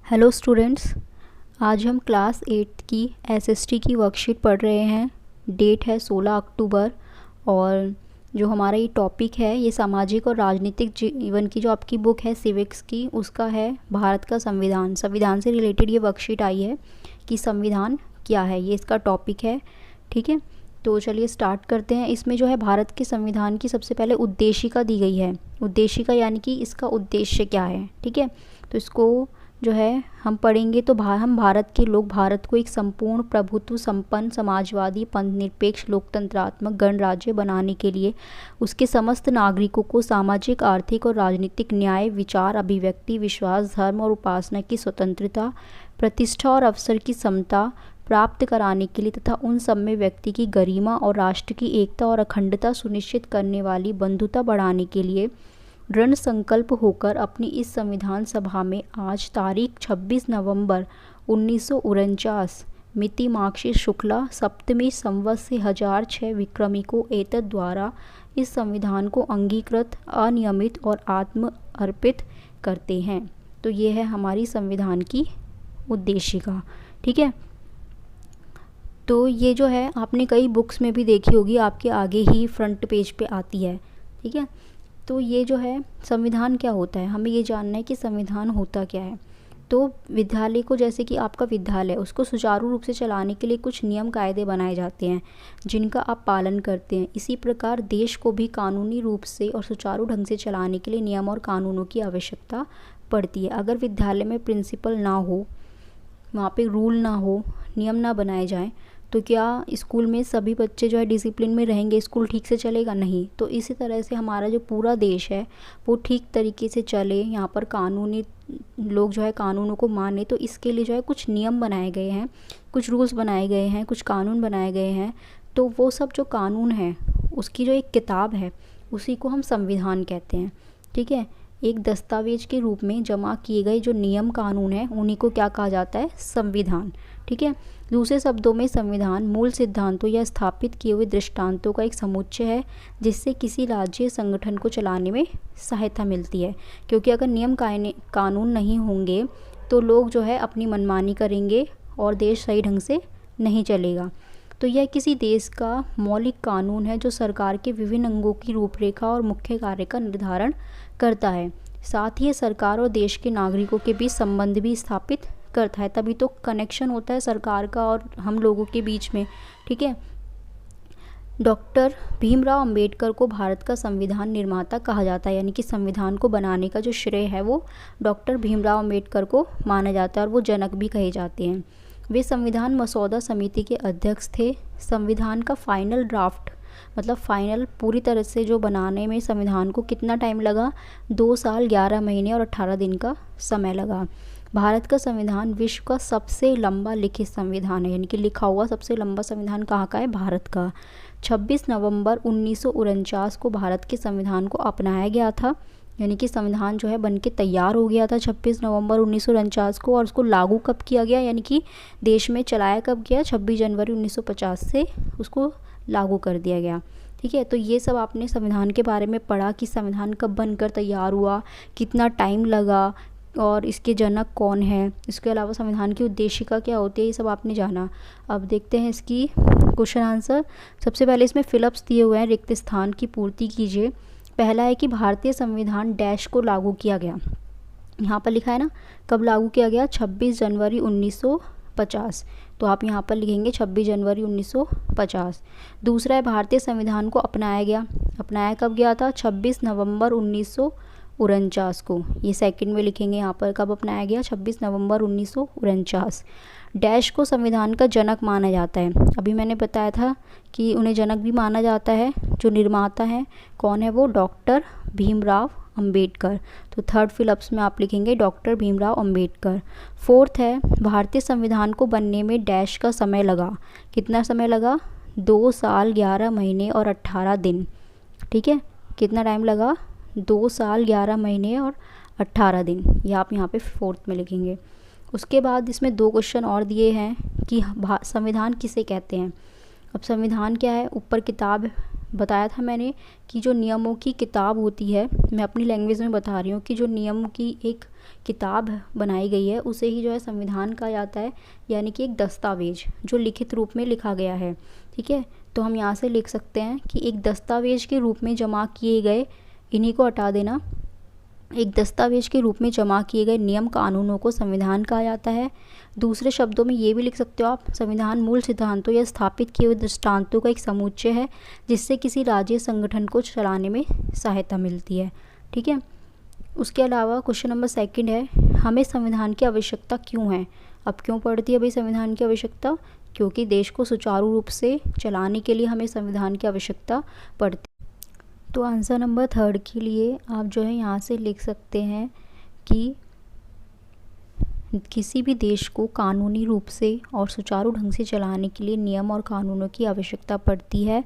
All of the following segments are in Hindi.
हेलो स्टूडेंट्स, आज हम क्लास 8 की एसएसटी की वर्कशीट पढ़ रहे हैं। डेट है 16 अक्टूबर और जो हमारा ये टॉपिक है ये सामाजिक और राजनीतिक जीवन की जो आपकी बुक है सिविक्स की उसका है भारत का संविधान। संविधान से रिलेटेड ये वर्कशीट आई है कि संविधान क्या है, ये इसका टॉपिक है। ठीक है, तो चलिए स्टार्ट करते हैं। इसमें जो है भारत के संविधान की सबसे पहले उद्देशिका दी गई है। उद्देशिका यानी कि इसका उद्देश्य क्या है। ठीक है, तो इसको जो है हम पढ़ेंगे तो हम भारत के लोग भारत को एक संपूर्ण प्रभुत्व संपन्न समाजवादी पंथनिरपेक्ष लोकतंत्रात्मक गणराज्य बनाने के लिए उसके समस्त नागरिकों को सामाजिक आर्थिक और राजनीतिक न्याय विचार अभिव्यक्ति विश्वास धर्म और उपासना की स्वतंत्रता प्रतिष्ठा और अवसर की समता प्राप्त कराने के लिए तथा उन सब में व्यक्ति की गरिमा और राष्ट्र की एकता और अखंडता सुनिश्चित करने वाली बंधुता बढ़ाने के लिए दृढ़ संकल्प होकर अपनी इस संविधान सभा में आज तारीख 26 नवंबर 1949 मिति मार्गशीर्ष शुक्ला सप्तमी संवत से 1006 विक्रमी को एतद द्वारा इस संविधान को अंगीकृत अनियमित और आत्म अर्पित करते हैं। तो ये है हमारी संविधान की उद्देशिका। ठीक है, तो ये जो है आपने कई बुक्स में भी देखी होगी, आपके आगे ही फ्रंट पेज पे आती है। ठीक है, तो ये जो है संविधान क्या होता है, हमें ये जानना है कि संविधान होता क्या है। तो विद्यालय को, जैसे कि आपका विद्यालय, उसको सुचारू रूप से चलाने के लिए कुछ नियम कायदे बनाए जाते हैं जिनका आप पालन करते हैं। इसी प्रकार देश को भी कानूनी रूप से और सुचारू ढंग से चलाने के लिए नियम और कानूनों की आवश्यकता पड़ती है। अगर विद्यालय में प्रिंसिपल ना हो, वहाँ पे रूल ना हो, नियम ना बनाए जाएँ, तो क्या स्कूल में सभी बच्चे जो है डिसिप्लिन में रहेंगे, स्कूल ठीक से चलेगा? नहीं। तो इसी तरह से हमारा जो पूरा देश है वो ठीक तरीके से चले, यहाँ पर कानूनी लोग जो है कानूनों को माने, तो इसके लिए जो है कुछ नियम बनाए गए हैं, कुछ रूल्स बनाए गए हैं, कुछ कानून बनाए गए हैं। तो वो सब जो कानून है उसकी जो एक किताब है उसी को हम संविधान कहते हैं। ठीक है, एक दस्तावेज के रूप में जमा किए गए जो नियम कानून है उन्हीं को क्या कहा जाता है? संविधान। ठीक है, दूसरे शब्दों में संविधान मूल सिद्धांतों या स्थापित किए हुए दृष्टांतों का एक समुच्चय है जिससे किसी राज्य संगठन को चलाने में सहायता मिलती है। क्योंकि अगर नियम कानून नहीं होंगे तो लोग जो है अपनी मनमानी करेंगे और देश सही ढंग से नहीं चलेगा। तो यह किसी देश का मौलिक कानून है जो सरकार के विभिन्न अंगों की रूपरेखा और मुख्य कार्य का निर्धारण करता है। साथ ही ये सरकार और देश के नागरिकों के बीच संबंध भी स्थापित करता है, तभी तो कनेक्शन होता है सरकार का और हम लोगों के बीच में। ठीक है, डॉक्टर भीमराव अंबेडकर को भारत का संविधान निर्माता कहा जाता है, यानी कि संविधान को बनाने का जो श्रेय है वो डॉक्टर भीमराव अंबेडकर को माना जाता है और वो जनक भी कहे जाते हैं। वे संविधान मसौदा समिति के अध्यक्ष थे। संविधान का फाइनल ड्राफ्ट मतलब फाइनल पूरी तरह से जो बनाने में संविधान को कितना टाइम लगा? 2 साल 11 महीने और 18 दिन का समय लगा। भारत का संविधान विश्व का सबसे लंबा लिखित संविधान है, यानी कि लिखा हुआ सबसे लंबा संविधान कहाँ का है? भारत का। 26 नवंबर 1949 को भारत के संविधान को अपनाया गया था, यानी कि संविधान जो है बन के तैयार हो गया था 26 नवंबर 1949 को। और उसको लागू कब किया गया, यानी कि देश में चलाया कब गया? 26 जनवरी 1950 से उसको लागू कर दिया गया। ठीक है, तो ये सब आपने संविधान के बारे में पढ़ा कि संविधान कब बनकर तैयार हुआ, कितना टाइम लगा और इसके जनक कौन है। इसके अलावा संविधान की उद्देशिका क्या होती है, ये सब आपने जाना। अब देखते हैं इसकी क्वेश्चन आंसर। सबसे पहले इसमें फिलअप्स दिए हुए हैं, रिक्त स्थान की पूर्ति कीजिए। पहला है कि भारतीय संविधान डैश को लागू किया गया। यहाँ पर लिखा है ना, कब लागू किया गया? 26 जनवरी 1950। तो आप यहाँ पर लिखेंगे 26 जनवरी 1950। दूसरा है भारतीय संविधान को अपनाया गया। अपनाया कब गया था? 26 नवंबर 1949 को। ये सेकंड में लिखेंगे यहाँ पर, कब अपनाया गया? 26 नवंबर 1949। डैश को संविधान का जनक माना जाता है। अभी मैंने बताया था कि उन्हें जनक भी माना जाता है। जो निर्माता हैं कौन है वो? डॉक्टर भीमराव अंबेडकर। तो थर्ड फिलअप्स में आप लिखेंगे डॉक्टर भीमराव अंबेडकर। फोर्थ है भारतीय संविधान को बनने में डैश का समय लगा। कितना समय लगा? 2 साल 11 महीने और 18 दिन। ठीक है, कितना टाइम लगा? 2 साल 11 महीने और 18 दिन। ये आप यहाँ पे फोर्थ में लिखेंगे। उसके बाद इसमें 2 क्वेश्चन और दिए हैं कि संविधान किसे कहते हैं। अब संविधान क्या है? ऊपर किताब बताया था मैंने कि जो नियमों की किताब होती है, मैं अपनी लैंग्वेज में बता रही हूँ कि जो नियमों की एक किताब बनाई गई है उसे ही जो है संविधान कहा जाता है, यानी कि एक दस्तावेज जो लिखित रूप में लिखा गया है। ठीक है, तो हम यहाँ से लिख सकते हैं कि एक दस्तावेज के रूप में जमा किए गए, इन्हीं को हटा देना, एक दस्तावेज के रूप में जमा किए गए नियम कानूनों को संविधान कहा जाता है। दूसरे शब्दों में ये भी लिख सकते हो आप, संविधान मूल सिद्धांतों या स्थापित किए हुए दृष्टांतों का एक समुच्चय है जिससे किसी राज्य संगठन को चलाने में सहायता मिलती है। ठीक है, उसके अलावा क्वेश्चन नंबर 2 है, हमें संविधान की आवश्यकता क्यों है। अब क्यों पड़ती है भाई संविधान की आवश्यकता, क्योंकि देश को सुचारू रूप से चलाने के लिए हमें संविधान की आवश्यकता पड़ती। तो आंसर नंबर 3 के लिए आप जो है यहाँ से लिख सकते हैं कि किसी भी देश को कानूनी रूप से और सुचारू ढंग से चलाने के लिए नियम और कानूनों की आवश्यकता पड़ती है।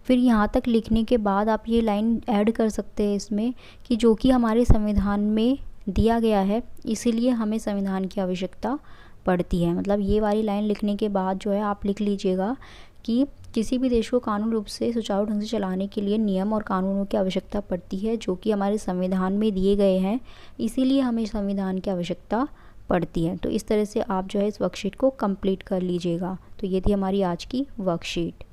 फिर यहाँ तक लिखने के बाद आप ये लाइन ऐड कर सकते हैं इसमें कि जो कि हमारे संविधान में दिया गया है, इसीलिए हमें संविधान की आवश्यकता पड़ती है। मतलब ये वाली लाइन लिखने के बाद जो है आप लिख लीजिएगा कि किसी भी देश को कानून रूप से सुचारू ढंग से चलाने के लिए नियम और कानूनों की आवश्यकता पड़ती है जो कि हमारे संविधान में दिए गए हैं, इसीलिए हमें संविधान की आवश्यकता पड़ती है। तो इस तरह से आप जो है इस वर्कशीट को कंप्लीट कर लीजिएगा। तो ये थी हमारी आज की वर्कशीट।